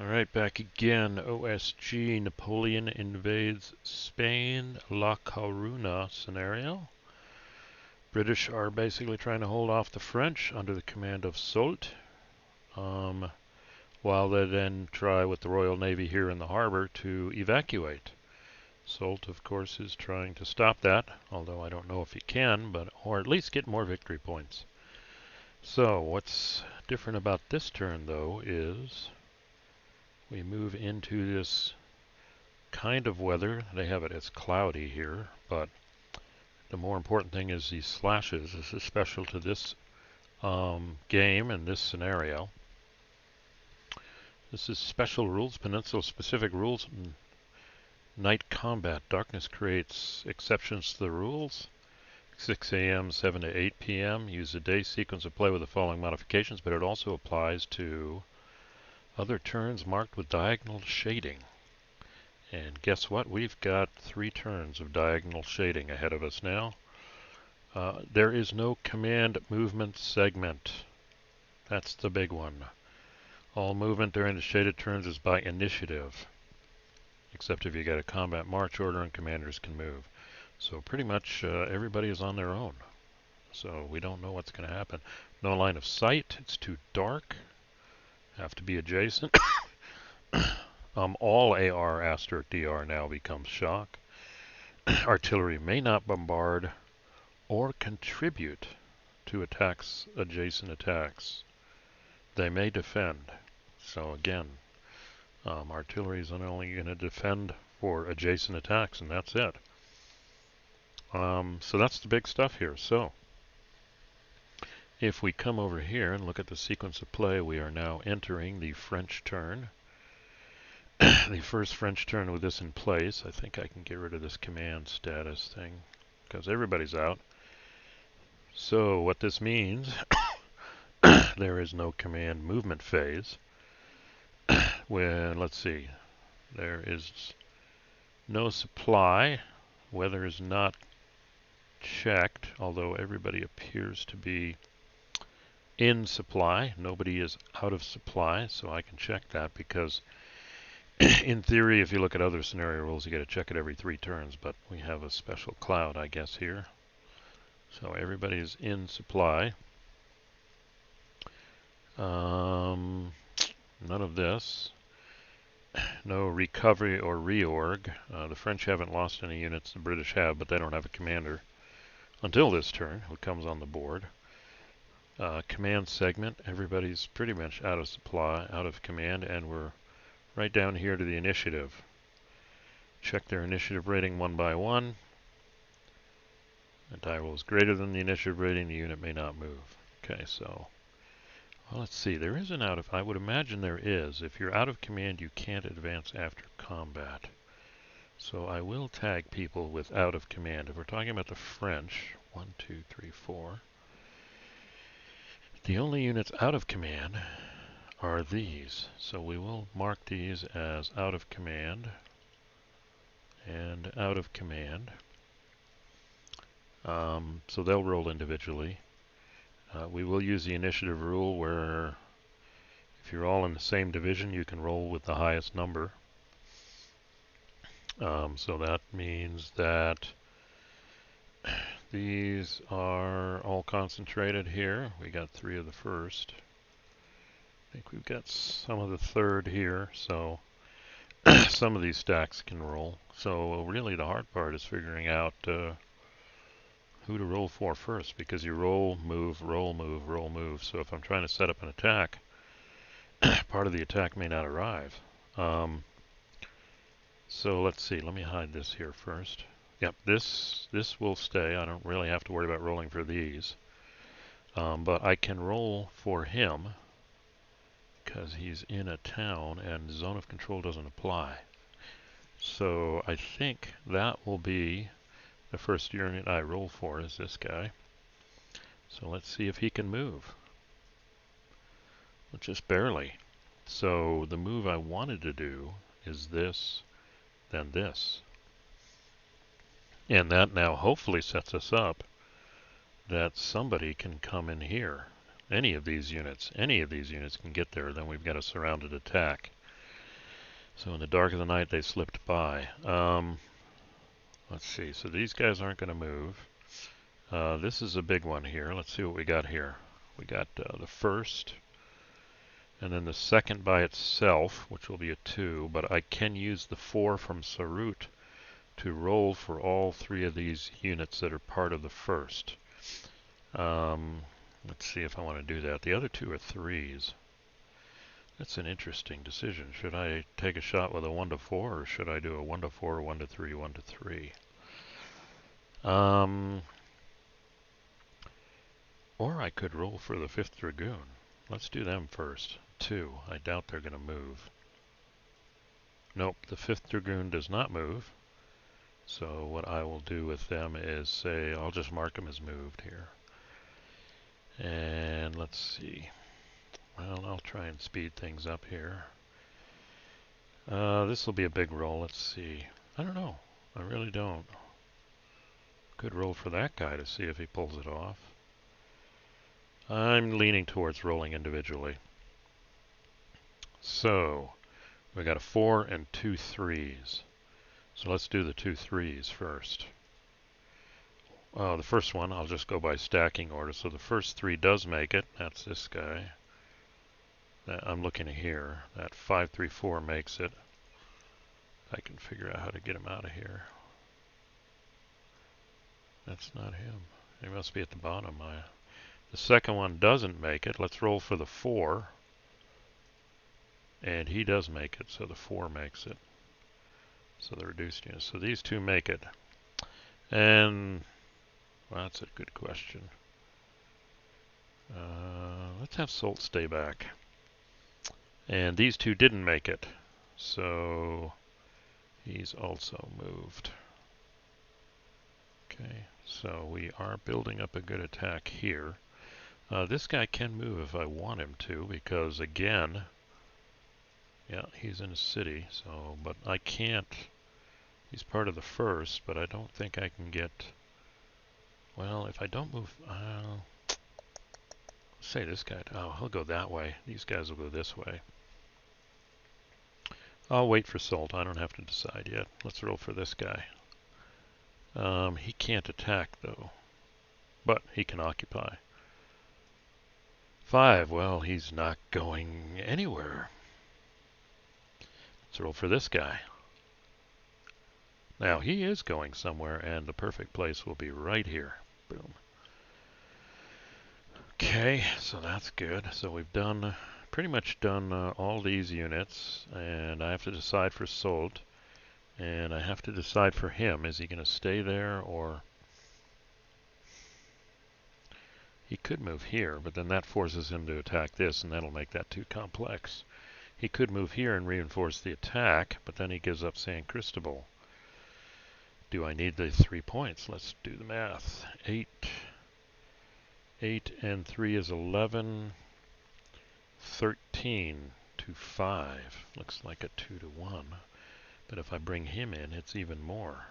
Alright, back again. OSG Napoleon invades Spain, La Coruna scenario. British are basically trying to hold off the French under the command of Soult, while they then try with the Royal Navy here in the harbor to evacuate. Soult, of course, is trying to stop that, although I don't know if he can, or at least get more victory points. So, what's different about this turn, though, is we move into this kind of weather. They have it as cloudy here, but the more important thing is these slashes. This is special to this game and this scenario. This is special rules, Peninsula specific rules. Night combat. Darkness creates exceptions to the rules. 6 a.m., 7 to 8 p.m. Use the day sequence of play with the following modifications, but it also applies to other turns marked with diagonal shading. And guess what? We've got 3 turns of diagonal shading ahead of us now. There is no command movement segment. That's the big one. All movement during the shaded turns is by initiative, except if you get a combat march order and commanders can move. So pretty much everybody is on their own. So we don't know what's going to happen. No line of sight. It's too dark. Have to be adjacent. All AR, asterisk DR now becomes shock. Artillery may not bombard or contribute to adjacent attacks. They may defend. So again, artillery is only going to defend for adjacent attacks, and that's it. So that's the big stuff here. So if we come over here and look at the sequence of play, we are now entering the French turn. The first French turn with this in place. I think I can get rid of this command status thing because everybody's out. So what this means, there is no command movement phase. When, let's see, there is no supply. Weather is not checked, although everybody appears to be in supply. Nobody is out of supply, so I can check that because in theory, if you look at other scenario rules, you got to check it every 3 turns, but we have a special cloud, I guess, here. So everybody is in supply. None of this. No recovery or reorg. The French haven't lost any units, the British have, but they don't have a commander until this turn, who comes on the board. Command segment, everybody's pretty much out of supply, out of command, and we're right down here to the initiative. Check their initiative rating one by one. The die roll is greater than the initiative rating, the unit may not move. Okay, so well, let's see. There is an out of, I would imagine there is. If you're out of command, you can't advance after combat. So I will tag people with out of command. If we're talking about the French, 1, 2, 3, 4. The only units out of command are these. So we will mark these as out of command and out of command. So they'll roll individually. We will use the initiative rule where if you're all in the same division, you can roll with the highest number. So that means that these are all concentrated here. We got 3 of the first. I think we've got some of the third here, so some of these stacks can roll. So really the hard part is figuring out who to roll for first, because you roll, move, roll, move, roll, move. So if I'm trying to set up an attack, part of the attack may not arrive. So let's see, let me hide this here first. Yep, this will stay. I don't really have to worry about rolling for these. But I can roll for him because he's in a town and zone of control doesn't apply. So I think that will be the first unit I roll for is this guy. So let's see if he can move. Well, just barely. So the move I wanted to do is this, then this. And that now hopefully sets us up that somebody can come in here. Any of these units can get there. Then we've got a surrounded attack. So in the dark of the night, they slipped by. Let's see. So these guys aren't going to move. This is a big one here. Let's see what we got here. We got the first, and then the second by itself, which will be a 2, but I can use the 4 from Soult to roll for all 3 of these units that are part of the first. Let's see if I want to do that. The other 2 are 3s. That's an interesting decision. Should I take a shot with a 1 to 4, or should I do a 1 to 4, 1 to 3, 1 to 3? Or I could roll for the 5th Dragoon. Let's do them first. 2. I doubt they're going to move. Nope, the 5th Dragoon does not move. So what I will do with them is say, I'll just mark them as moved here. And let's see. Well, I'll try and speed things up here. This will be a big roll. Let's see. I don't know. I really don't. Could roll for that guy to see if he pulls it off. I'm leaning towards rolling individually. So, we got a 4 and 2 3s. So let's do the 2 3s first. The first one, I'll just go by stacking order. So the first 3 does make it. That's this guy. I'm looking here. That 5 3 4 makes it. I can figure out how to get him out of here. That's not him. He must be at the bottom. The second one doesn't make it. Let's roll for the 4. And he does make it, so the 4 makes it. So the reduced units. So these 2 make it. And, well, that's a good question. Let's have Soult stay back. And these 2 didn't make it. So he's also moved. Okay, so we are building up a good attack here. This guy can move if I want him to, because again, yeah, he's in a city, so, but I can't, he's part of the first, but I don't think I can get, well, if I don't move, let's say this guy, oh, he'll go that way. These guys will go this way. I'll wait for Soult. I don't have to decide yet. Let's roll for this guy. He can't attack, though, but he can occupy. 5, well, he's not going anywhere. Let's roll for this guy. Now, he is going somewhere, and the perfect place will be right here. Boom. Okay, so that's good. So we've done, pretty much done all these units, and I have to decide for Soult, and I have to decide for him. Is he going to stay there, or he could move here, but then that forces him to attack this, and that'll make that too complex. He could move here and reinforce the attack, but then he gives up San Cristobal. Do I need the 3 points? Let's do the math. 8 and 3 is 11. 13 to 5. Looks like a 2 to 1. But if I bring him in, it's even more.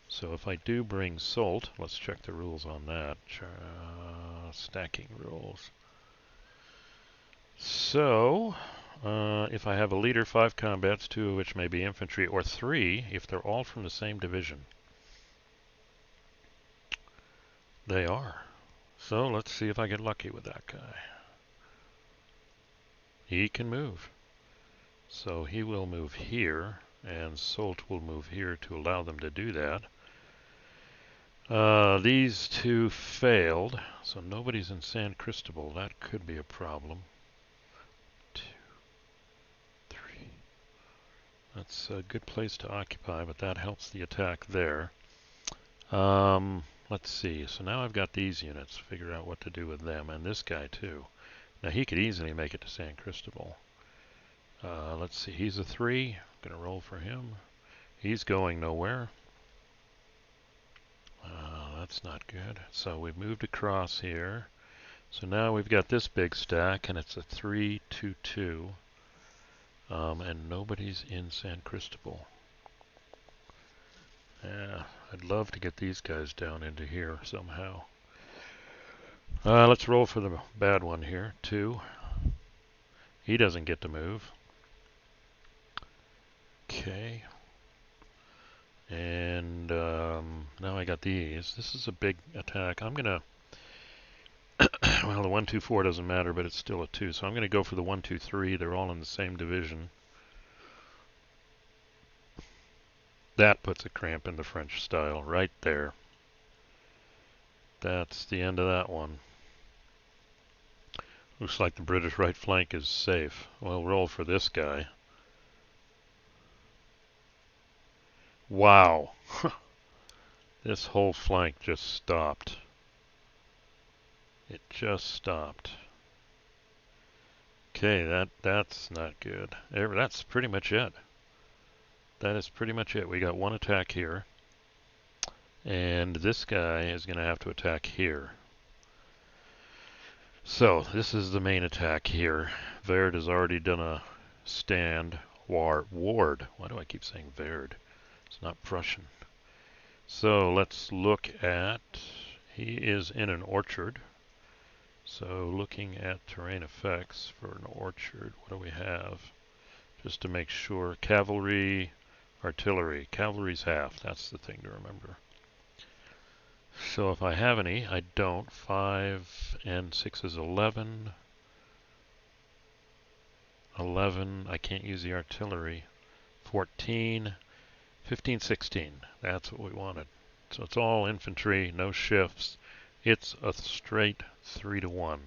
So if I do bring Soult, let's check the rules on that. Stacking rules. So, if I have a leader, 5 combats, 2 of which may be infantry, or 3 if they're all from the same division. They are. So let's see if I get lucky with that guy. He can move. So he will move here, and Soult will move here to allow them to do that. These 2 failed, so nobody's in San Cristobal. That could be a problem. 2, 3. That's a good place to occupy, but that helps the attack there. Let's see. So now I've got these units. Figure out what to do with them, and this guy too. Now he could easily make it to San Cristobal. Let's see. He's a 3. I'm going to roll for him. He's going nowhere. That's not good. So we've moved across here. So now we've got this big stack, and it's a 3, 2, 2. And nobody's in San Cristobal. Yeah, I'd love to get these guys down into here somehow. Let's roll for the bad one here. 2. He doesn't get to move. Okay. And now I got these. This is a big attack. I'm gonna well, the 1, 2, 4 doesn't matter, but it's still a 2. So I'm going to go for the 1, 2, 3. They're all in the same division. That puts a cramp in the French style right there. That's the end of that one. Looks like the British right flank is safe. We'll roll for this guy. Wow. This whole flank just stopped. It just stopped. Okay, that's not good. That's pretty much it. That is pretty much it. We got one attack here. And this guy is going to have to attack here. So, this is the main attack here. Verd has already done a stand. Ward. Why do I keep saying Verd? It's not Prussian. So, let's look at... He is in an orchard. So, looking at terrain effects for an orchard, what do we have? Just to make sure. Cavalry, artillery. Cavalry's half. That's the thing to remember. So if I have any, I don't. 5 and 6 is 11. 11, I can't use the artillery. 14, 15, 16. That's what we wanted. So it's all infantry, no shifts. It's a straight 3 to 1.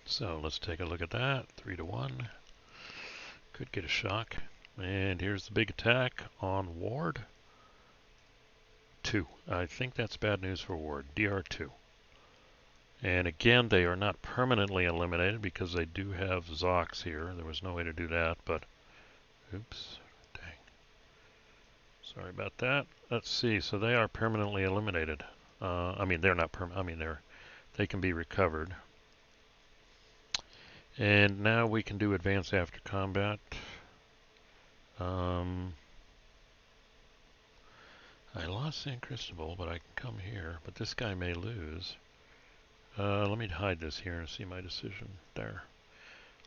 So let's take a look at that. 3 to 1. Could get a shock. And here's the big attack on Ward. 2. I think that's bad news for Ward. DR2. And again, they are not permanently eliminated because they do have Zox here. There was no way to do that, but oops. Dang. Sorry about that. Let's see. So they are permanently eliminated. I mean, they're not permanent. I mean, they can be recovered. And now we can do advance after combat. I lost San Cristobal, but I can come here. But this guy may lose. Let me hide this here and see my decision. There.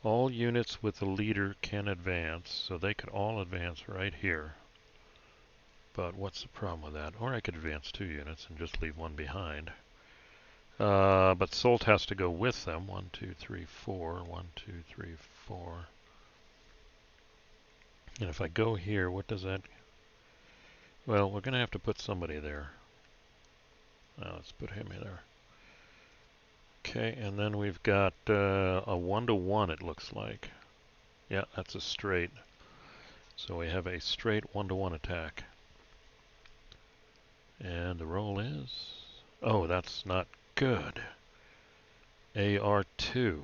All units with the leader can advance, so they could all advance right here. But what's the problem with that? Or I could advance 2 units and just leave 1 behind. But Soult has to go with them. 1, 2, 3, 4. 1, 2, 3, 4. And if I go here, what does that... Well, we're going to have to put somebody there. Let's put him in there. Okay, and then we've got a 1-to-1, it looks like. Yeah, that's a straight. So we have a straight 1-to-1 attack. And the roll is... Oh, that's not good. AR2.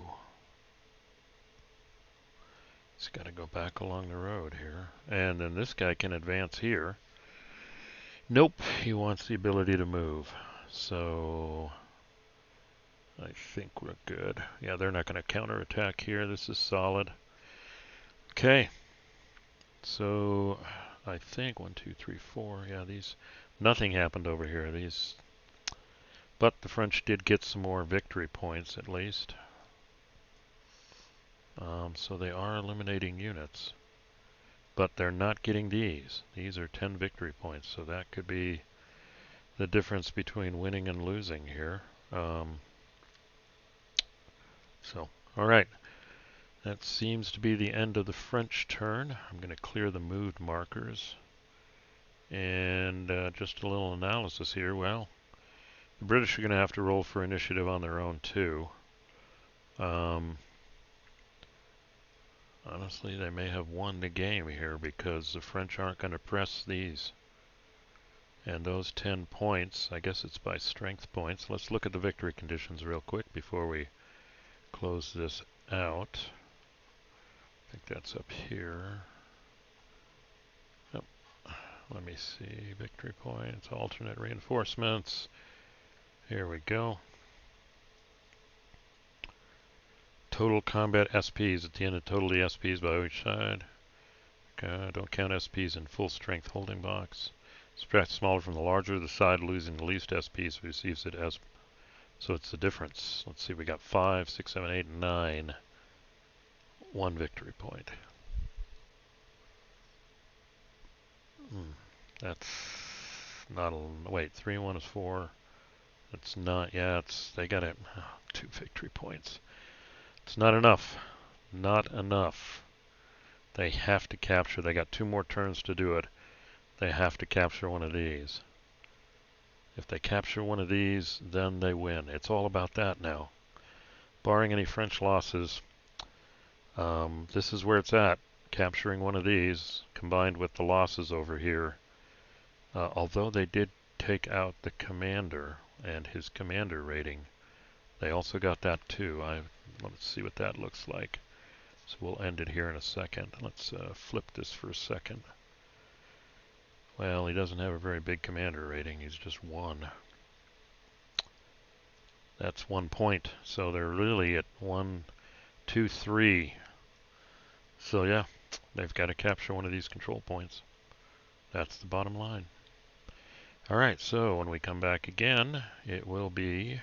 He's got to go back along the road here. And then this guy can advance here. Nope, he wants the ability to move. So... I think we're good. Yeah, they're not going to counterattack here. This is solid. Okay. So, I think 1, 2, 3, 4. Yeah, these... Nothing happened over here. These... But the French did get some more victory points, at least. So they are eliminating units. But they're not getting these. These are 10 victory points, so that could be the difference between winning and losing here. So, alright. That seems to be the end of the French turn. I'm going to clear the moved markers. And just a little analysis here. Well, the British are going to have to roll for initiative on their own too. Honestly, they may have won the game here because the French aren't going to press these. And those 10 points, I guess it's by strength points. Let's look at the victory conditions real quick before we close this out. I think that's up here. Yep. Let me see. Victory points, alternate reinforcements. Here we go. Total combat SPs at the end of total the SPs by each side. Don't count SPs in full strength holding box. Subtract smaller from the larger. The side losing the least SPs receives it as. So it's the difference. Let's see, we got 5, 6, 7, 8, 9. 1 victory point. That's not a, wait, 3-1 is 4. It's not, yeah, they got it. 2 victory points. It's not enough. Not enough. They have to capture. They got 2 more turns to do it. They have to capture one of these. If they capture one of these, then they win. It's all about that now. Barring any French losses, this is where it's at. Capturing one of these, combined with the losses over here. Although they did take out the commander and his commander rating, they also got that too. Let's see what that looks like. So we'll end it here in a second. Let's flip this for a second. Well, he doesn't have a very big commander rating. He's just 1. That's 1 point. So they're really at 1, 2, 3. So yeah, they've got to capture one of these control points. That's the bottom line. Alright, so when we come back again, it will be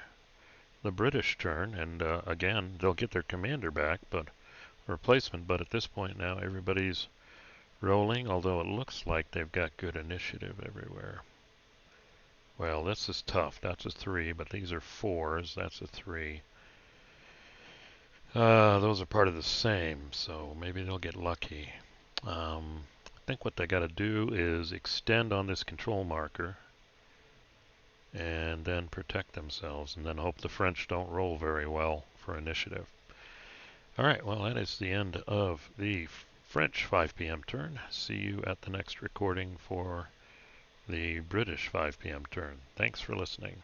the British turn. And again, they'll get their commander back, but replacement. But at this point now, everybody's rolling, although it looks like they've got good initiative everywhere. Well, this is tough. That's a 3, but these are 4s. That's a 3. Those are part of the same, so maybe they'll get lucky. I think what they got to do is extend on this control marker and then protect themselves, and then hope the French don't roll very well for initiative. Alright, well, that is the end of the French 5 p.m. turn. See you at the next recording for the British 5 p.m. turn. Thanks for listening.